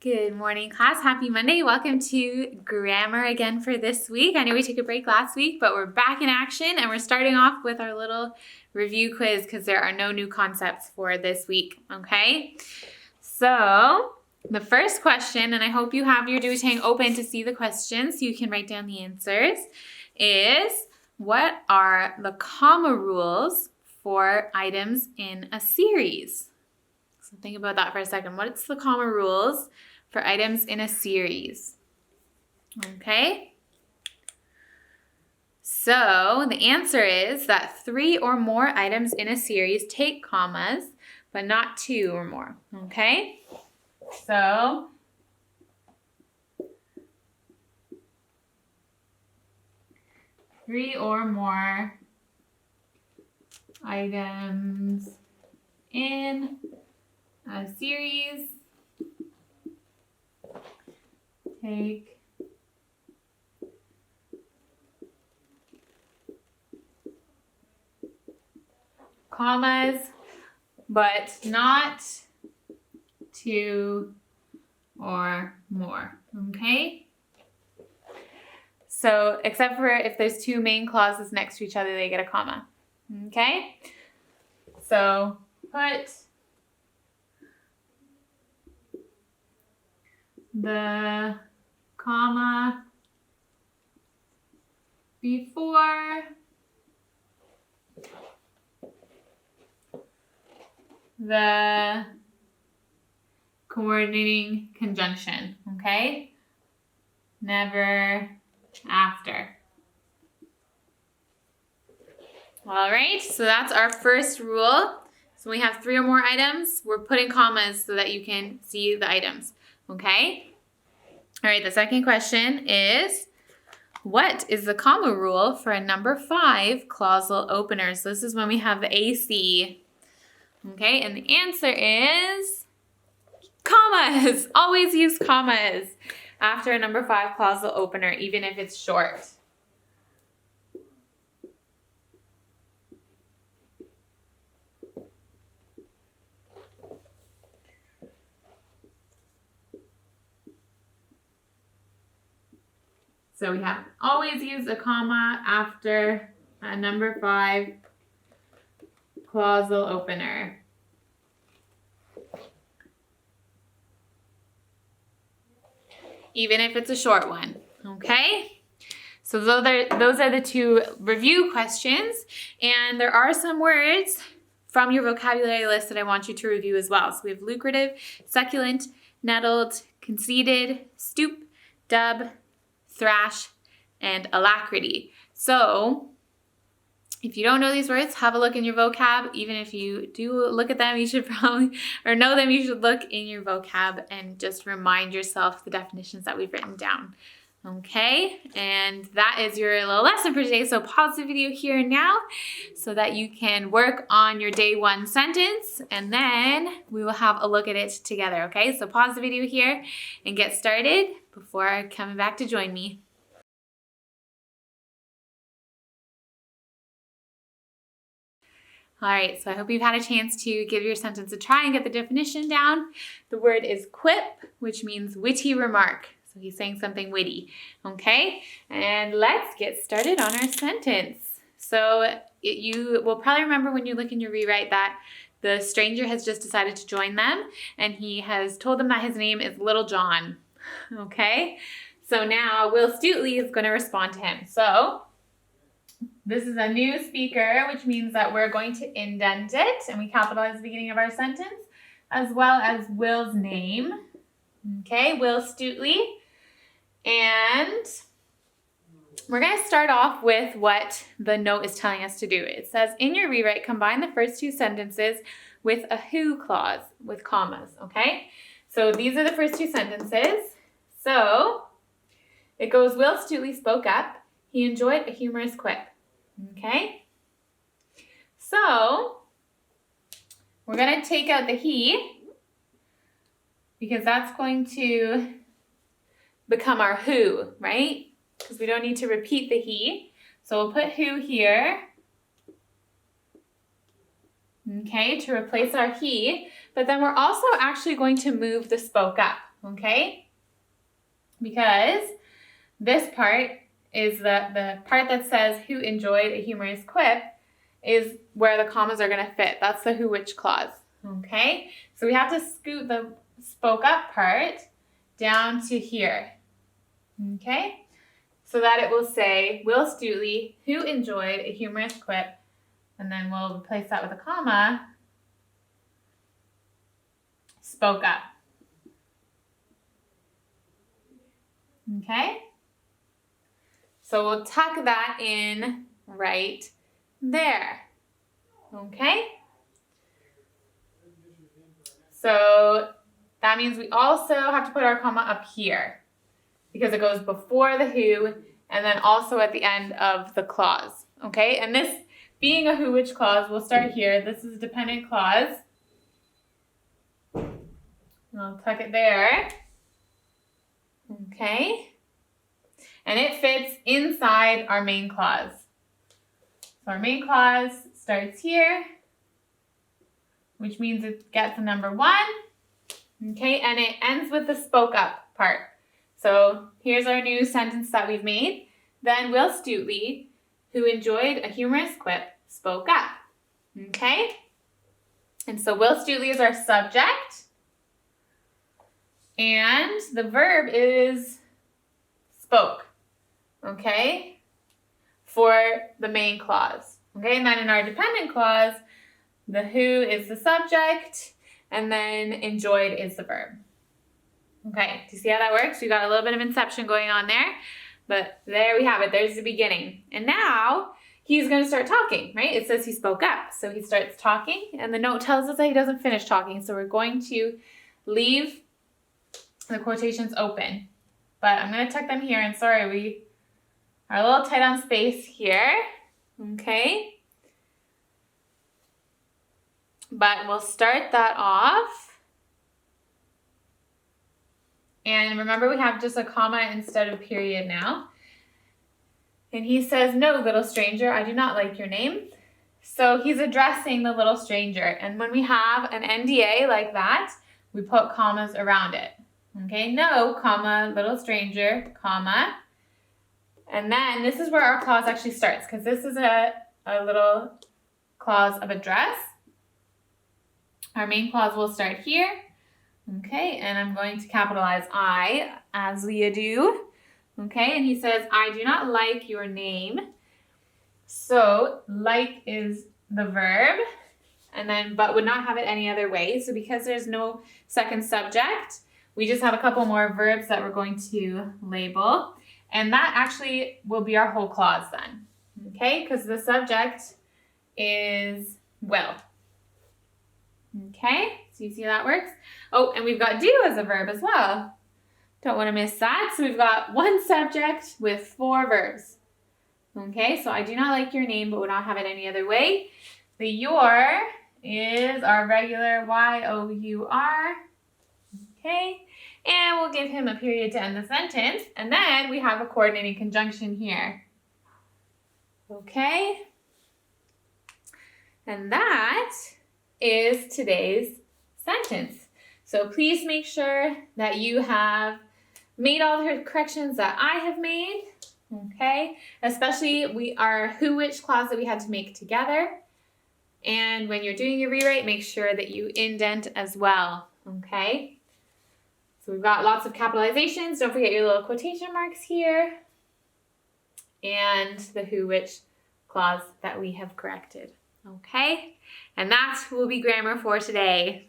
Good morning, class. Happy Monday. Welcome to grammar again for this week. I know we took a break last week, but we're back in action and we're starting off with our little review quiz because there are no new concepts for this week, okay? So the first question, and I hope you have your duotang open to see the questions so you can write down the answers, is what are the comma rules for items in a series? So think about that for a second. What's the comma rules for items in a series? Okay. So the answer is that 3 or more items in a series take commas, but not 2 or more. Okay. So three or more items in a series take commas, but not 2 or more, okay? So, except for if there's 2 main clauses next to each other, they get a comma, okay? So, put the comma before the coordinating conjunction, okay? Never after. All right, so that's our first rule. So we have 3 or more items. We're putting commas so that you can see the items, okay? All right, the second question is, what is the comma rule for a number 5 clausal opener? So this is when we have the AC. Okay, and the answer is commas. Always use commas after a number 5 clausal opener, even if it's short. So we have always use a comma after a number 5 clausal opener. Even if it's a short one, okay? So those are the 2 review questions, and there are some words from your vocabulary list that I want you to review as well. So we have lucrative, succulent, nettled, conceited, stoop, dub, thrash, and alacrity. So if you don't know these words, have a look in your vocab. Even if you do look at them, you should probably, or know them, you should look in your vocab and just remind yourself the definitions that we've written down. Okay, and that is your little lesson for today. So pause the video here and now so that you can work on your day 1 sentence, and then we will have a look at it together. Okay, so pause the video here and get started before coming back to join me. All right, so I hope you've had a chance to give your sentence a try and get the definition down. The word is quip, which means witty remark. So he's saying something witty, okay? And let's get started on our sentence. So you will probably remember when you look in your rewrite that the stranger has just decided to join them, and he has told them that his name is Little John, okay? So now Will Stutely is going to respond to him. So this is a new speaker, which means that we're going to indent it, and we capitalize the beginning of our sentence, as well as Will's name. Okay, Will Stutely. And we're going to start off with what the note is telling us to do. It says, in your rewrite, combine the first 2 sentences with a who clause with commas, okay? So these are the first 2 sentences. So it goes, Will Stutely spoke up. He enjoyed a humorous quip. Okay, so we're going to take out the he because that's going to become our who, right? Because we don't need to repeat the he. So we'll put who here. okay, to replace our he, but then we're also actually going to move the spoke up, okay? Because this part is the part that says who enjoyed a humorous quip is where the commas are going to fit. That's the who which clause, okay? So we have to scoot the spoke up part down to here, okay? So that it will say, Will Stutely, who enjoyed a humorous quip, and then we'll replace that with a comma, spoke up. Okay? So we'll tuck that in right there. Okay? So that means we also have to put our comma up here because it goes before the who and then also at the end of the clause. Okay? And this being a who which clause, we'll start here. This is a dependent clause. I'll tuck it there. Okay? And it fits inside our main clause. So our main clause starts here, which means it gets a number 1. Okay, and it ends with the spoke up part. So here's our new sentence that we've made. Then Will Stutely, who enjoyed a humorous quip, spoke up. Okay? And so Will Stutely is our subject. And the verb is spoke. Okay? For the main clause. Okay, and then in our dependent clause, the who is the subject, and then enjoyed is the verb. Okay, do you see how that works? We got a little bit of inception going on there, but there we have it. There's the beginning. And now he's going to start talking, right? It says he spoke up. So he starts talking, and the note tells us that he doesn't finish talking. So we're going to leave the quotations open. But I'm going to tuck them here, and sorry, we are a little tight on space here. Okay. But we'll start that off. And remember, we have just a comma instead of a period now. And he says, "No, little stranger, I do not like your name." So he's addressing the little stranger. And when we have an NDA like that, we put commas around it. Okay, no, comma, little stranger, comma. And then this is where our clause actually starts, because this is a little clause of address. Our main clause will start here. Okay, and I'm going to capitalize I, as we do. Okay, and he says, "I do not like your name." So, like is the verb, and then but would not have it any other way. So because there's no second subject, we just have a couple more verbs that we're going to label. And that actually will be our whole clause then. Okay, because the subject is will. Okay, so you see how that works? Oh, and we've got do as a verb as well. Don't want to miss that. So we've got one subject with 4 verbs. Okay, so I do not like your name, but would not have it any other way. The your is our regular Y-O-U-R. Okay, and we'll give him a period to end the sentence. And then we have a coordinating conjunction here. Okay, and that is today's sentence. So please make sure that you have made all the corrections that I have made. Okay, especially our who which clause that we had to make together. And when you're doing your rewrite, make sure that you indent as well. Okay, so we've got lots of capitalizations. Don't forget your little quotation marks here. And the who which clause that we have corrected. Okay, and that will be grammar for today.